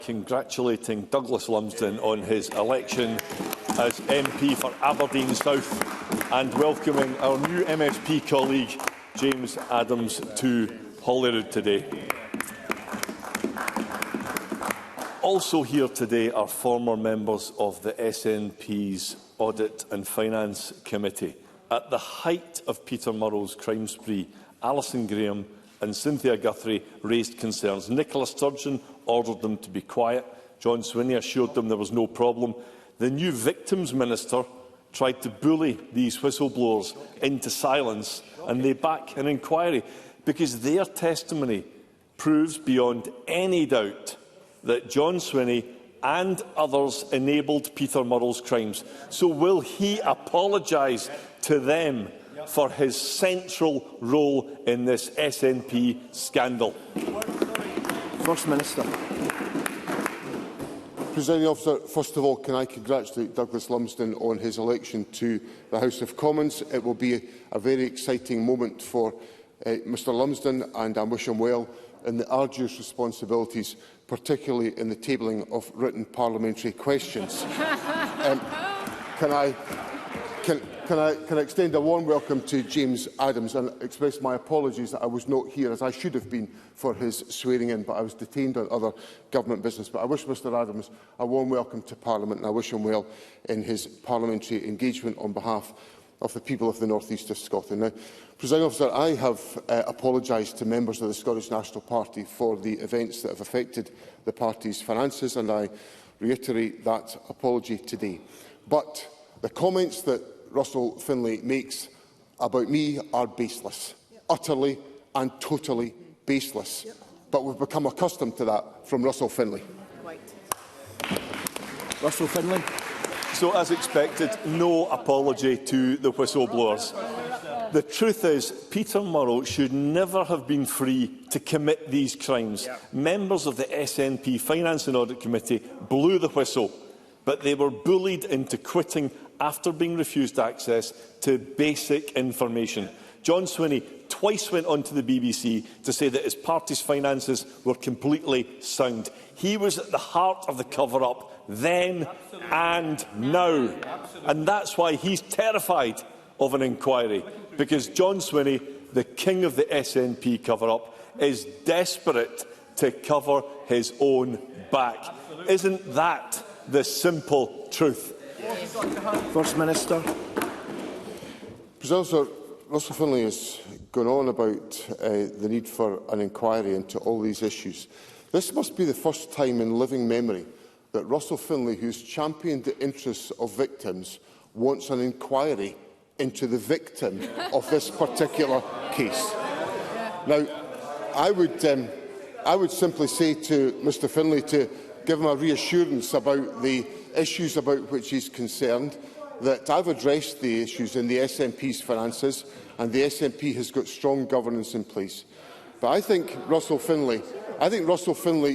congratulating Douglas Lumsden on his election as MP for Aberdeen South and welcoming our new MSP colleague James Adams to Holyrood today. Also here today are former members of the SNP's Audit and Finance Committee. At the height of Peter Murrell's crime spree, Alison Graham and Cynthia Guthrie raised concerns. Nicola Sturgeon ordered them to be quiet. John Swinney assured them there was no problem. The new Victims Minister tried to bully these whistleblowers into silence, and they back an inquiry because their testimony proves beyond any doubt that John Swinney and others enabled Peter Murrell's crimes. So will he apologise to them for his central role in this SNP scandal? First Minister. Presiding Officer, first of all, can I congratulate Douglas Lumsden on his election to the House of Commons. It will be a very exciting moment for Mr Lumsden, and I wish him well in the arduous responsibilities, particularly in the tabling of written parliamentary questions. Can I extend a warm welcome to James Adams and express my apologies that I was not here, as I should have been, for his swearing-in, but I was detained on other government business. But I wish Mr Adams a warm welcome to Parliament, and I wish him well in his parliamentary engagement on behalf of the people of the North East of Scotland. Now, Presiding Officer, I have apologised to members of the Scottish National Party for the events that have affected the party's finances, and I reiterate that apology today. But the comments that Russell Findlay makes about me are baseless, utterly and totally baseless. But we've become accustomed to that from Russell Findlay. Russell Findlay. So, as expected, no apology to the whistleblowers. The truth is, Peter Murrell should never have been free to commit these crimes. Members of the SNP Finance and Audit Committee blew the whistle, but they were bullied into quitting after being refused access to basic information. John Swinney twice went on to the BBC to say that his party's finances were completely sound. He was at the heart of the cover-up then and now. And that's why he's terrified of an inquiry, because John Swinney, the king of the SNP cover-up, is desperate to cover his own back. Isn't that the simple truth? First Minister. President, Russell Findlay has gone on about the need for an inquiry into all these issues. This must be the first time in living memory that Russell Findlay, who has championed the interests of victims, wants an inquiry into the victim of this particular case. Now, I would simply say to Mr Findlay to give him a reassurance about the issues about which he is concerned, that I have addressed the issues in the SNP's finances, and the SNP has got strong governance in place. But I think Russell Findlay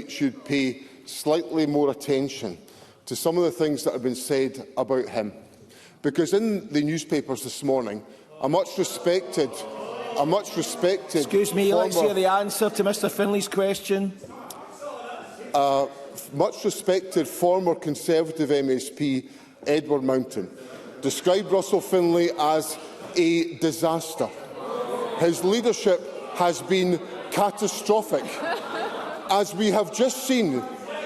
should pay slightly more attention to some of the things that have been said about him. Because in the newspapers this morning, a much respected Excuse me, let's hear the answer to Mr Findlay's question. Much respected former Conservative MSP Edward Mountain described Russell Findlay as a disaster. His leadership has been catastrophic. As we have just seen,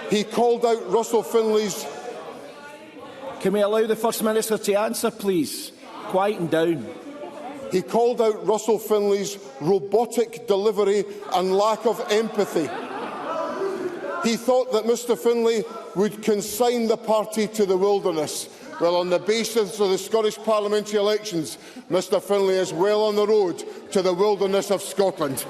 he called out Russell Findlay's... Can we allow the First Minister to answer, please? Quieten down. He called out Russell Findlay's robotic delivery and lack of empathy. He thought that Mr Findlay would consign the party to the wilderness. Well, on the basis of the Scottish parliamentary elections, Mr Findlay is well on the road to the wilderness of Scotland.